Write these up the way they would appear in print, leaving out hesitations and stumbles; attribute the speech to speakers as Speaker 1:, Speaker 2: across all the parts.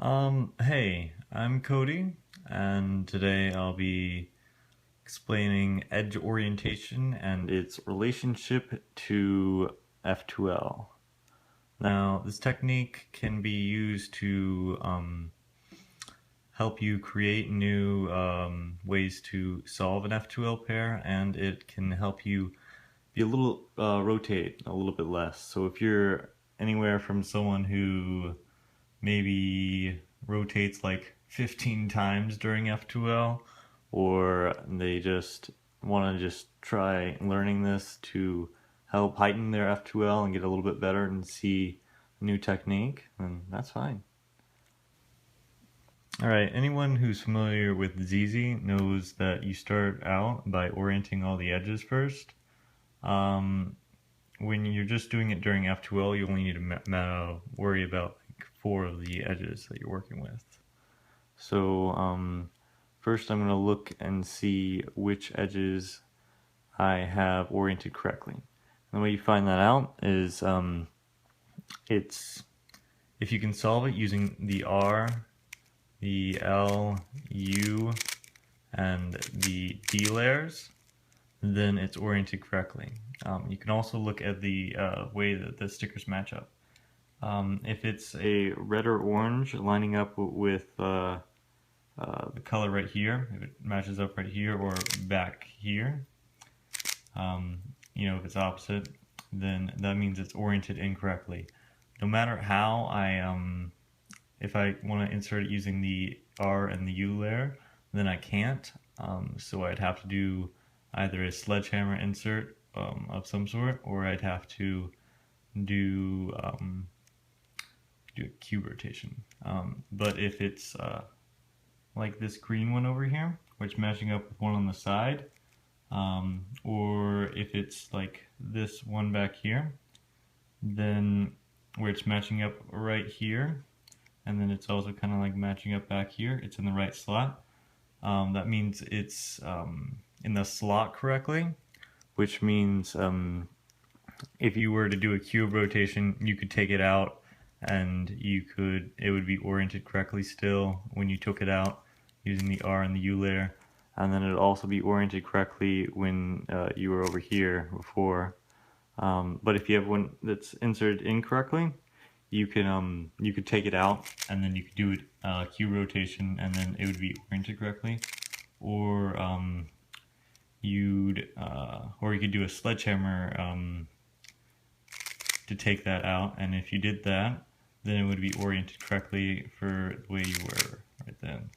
Speaker 1: Hey, I'm Cody, and today I'll be explaining edge orientation and its relationship to f2l. Now, this technique can be used to help you create new ways to solve an f2l pair, and it can help you be rotate a little bit less. So if you're anywhere from someone who maybe rotates like 15 times during f2l, or they just want to just try learning this to help heighten their f2l and get a little bit better and see a new technique, then that's fine. Alright, anyone who's familiar with ZZ knows that you start out by orienting all the edges first. When you're just doing it during f2l, you only need to worry about like 4 of the edges that you're working with. So first I'm going to look and see which edges I have oriented correctly. And the way you find that out is if you can solve it using the R, the L, U, and the D layers, then it's oriented correctly. You can also look at the way that the stickers match up. If it's a red or orange lining up with the color right here, if it matches up right here or back here, if it's opposite, then that means it's oriented incorrectly. No matter how if I want to insert it using the R and the U layer, then I can't. So I'd have to do either a sledgehammer insert of some sort, or I'd have to do a cube rotation. But if it's like this green one over here, which is matching up with one on the side, or if it's like this one back here, then where it's matching up right here, and then it's also kind of like matching up back here, it's in the right slot. That means it's in the slot correctly, which means if you were to do a cube rotation, you could take it out and it would be oriented correctly still when you took it out using the R and the U layer, and then it would also be oriented correctly when you were over here before. But if you have one that's inserted incorrectly, you could take it out and then you could do a cube rotation and then it would be oriented correctly, or you could do a sledgehammer to take that out, and if you did that, then it would be oriented correctly for the way you were right then.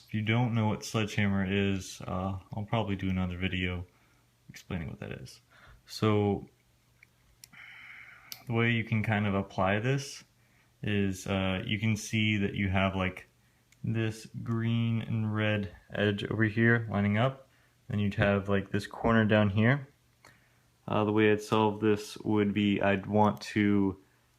Speaker 1: If you don't know what sledgehammer is, I'll probably do another video explaining what that is. So the way you can kind of apply this is you can see that you have like this green and red edge over here lining up, and you'd have like this corner down here. The way I'd solve this would be I'd want to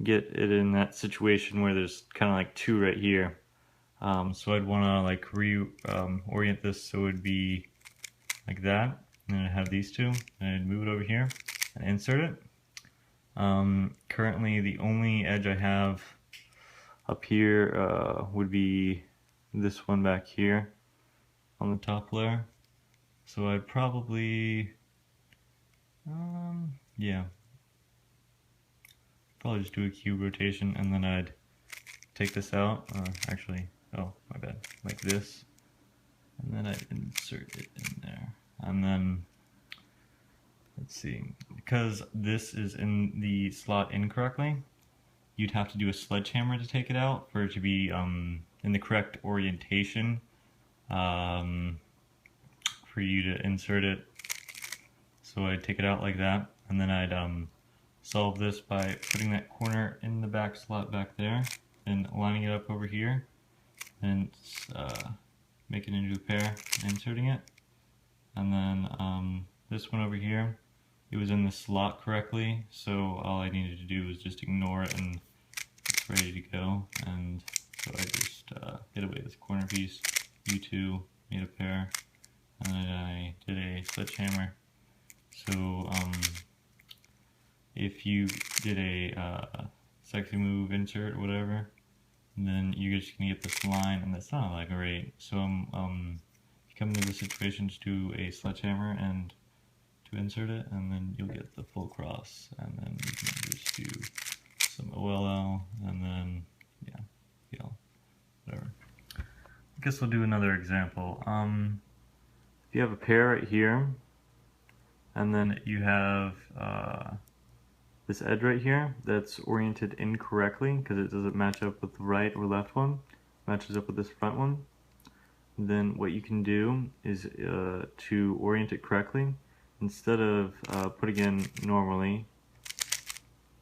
Speaker 1: get it in that situation where there's kind of like two right here. So I'd want to like orient this so it would be like that, and then I'd have these two, and I'd move it over here and insert it. Currently the only edge I have up here would be this one back here on the top layer. So I'd probably probably just do a cube rotation, and then I'd take this out, oh my bad, like this, and then I'd insert it in there. And then let's see, because this is in the slot incorrectly, you'd have to do a sledgehammer to take it out for it to be in the correct orientation for you to insert it. So I'd take it out like that, and then I'd solve this by putting that corner in the back slot back there and lining it up over here, and making it into a pair and inserting it. And then this one over here, it was in the slot correctly, so all I needed to do was just ignore it and it's ready to go. And so I just hit away this corner piece, U2, made a pair, and then I did a sledgehammer. So if you did a sexy move insert or whatever, and then you're just gonna get this line, and that's not that great. So if you come into the situation, just do a sledgehammer and to insert it, and then you'll get the full cross, and then you can just do some OLL, and then yeah, PL, whatever. I guess we'll do another example. If you have a pair right here, and then you have this edge right here that's oriented incorrectly because it doesn't match up with the right or left one, it matches up with this front one, then what you can do is to orient it correctly, instead of putting in normally,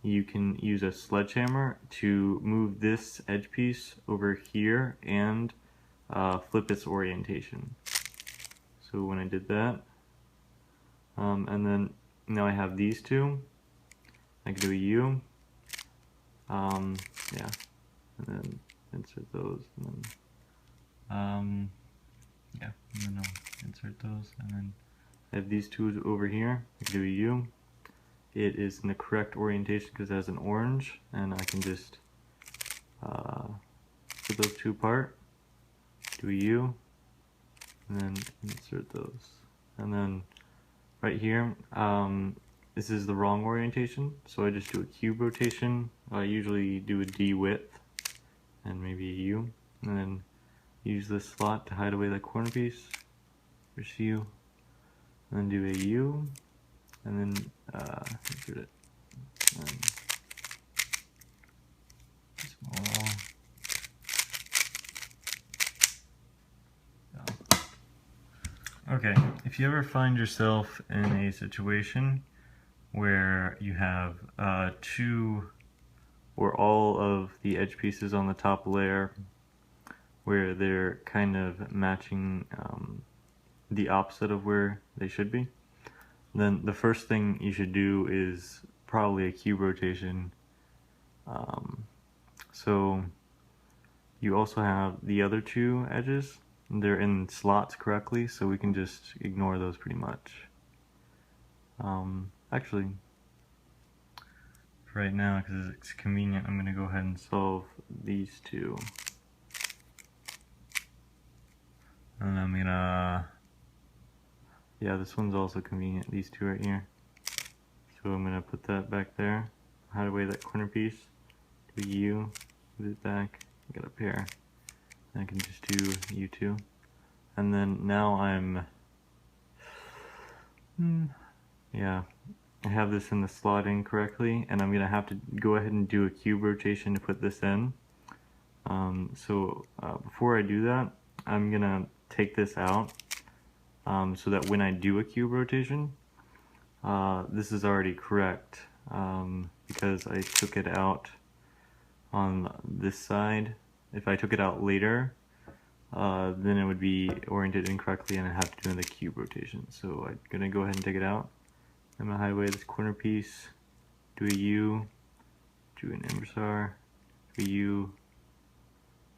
Speaker 1: you can use a sledgehammer to move this edge piece over here and flip its orientation. So when I did that, and then now I have these two, I can do a U, yeah, and then insert those, and then, yeah, and then I'll insert those, and then I have these two over here, I can do a U. It is in the correct orientation because it has an orange, and I can just put those two apart, do a U, and then insert those. And then right here, this is the wrong orientation, so I just do a cube rotation. I usually do a D width and maybe a U, and then use this slot to hide away the corner piece. Push U, and then do a U, and then insert it. And small. Okay, if you ever find yourself in a situation where you have two or all of the edge pieces on the top layer where they're kind of matching the opposite of where they should be, then the first thing you should do is probably a cube rotation. So you also have the other two edges. They're in slots correctly, so we can just ignore those pretty much. Actually, for right now, because it's convenient, I'm going to go ahead and solve these two. And I'm going to, yeah, this one's also convenient, these two right here. So I'm going to put that back there, hide away that corner piece, do U, put it back, get a pair. I can just do U2, and then now I'm, yeah, I have this in the slot incorrectly, and I'm gonna have to go ahead and do a cube rotation to put this in. Before I do that, I'm gonna take this out, so that when I do a cube rotation, this is already correct, because I took it out on this side. If I took it out later, then it would be oriented incorrectly and I'd have to do the cube rotation. So I'm going to go ahead and take it out. I'm going to hide away this corner piece, do a U, do an inverse R, do a U,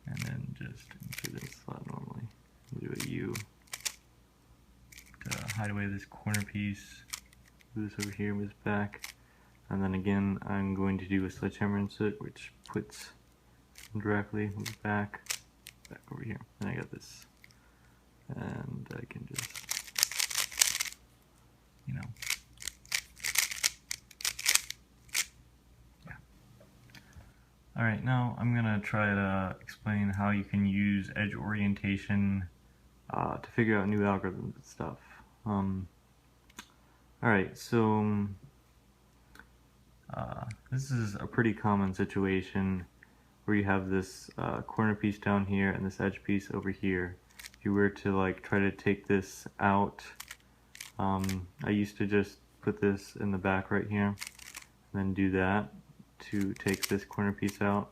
Speaker 1: and then just insert this slot normally. Do a U to hide away this corner piece, move this over here, move this back, and then again I'm going to do a sledgehammer insert, which puts directly, move back over here, and I got this, and I can just, you know, yeah. Alright, now I'm gonna try to explain how you can use edge orientation to figure out new algorithms and stuff. Alright, so this is a pretty common situation where you have this corner piece down here and this edge piece over here. If you were to like try to take this out, I used to just put this in the back right here and then do that to take this corner piece out,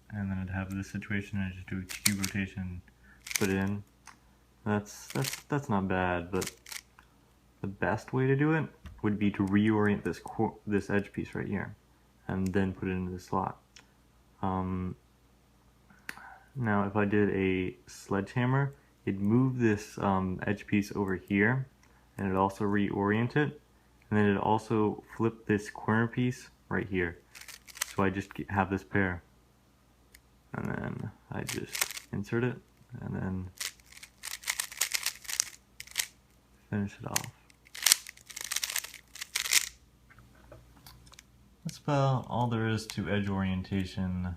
Speaker 1: and then I'd have this situation and I just do a cube rotation, put it in. That's not bad, but the best way to do it would be to reorient this edge piece right here and then put it into the slot. Now if I did a sledgehammer, it'd move this edge piece over here, and it'd also reorient it, and then it'd also flip this corner piece right here. So I just have this pair. and then I just insert it and then finish it off. That's about all there is to edge orientation.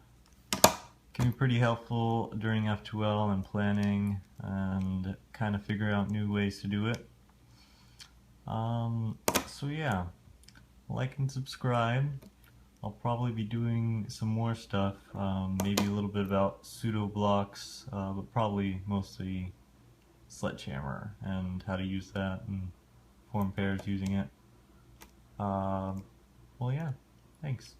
Speaker 1: Can be pretty helpful during f2l and planning and kind of figure out new ways to do it. So yeah, like and subscribe. I'll probably be doing some more stuff, maybe a little bit about pseudo blocks, but probably mostly sledgehammer and how to use that and form pairs using it. Well yeah, thanks.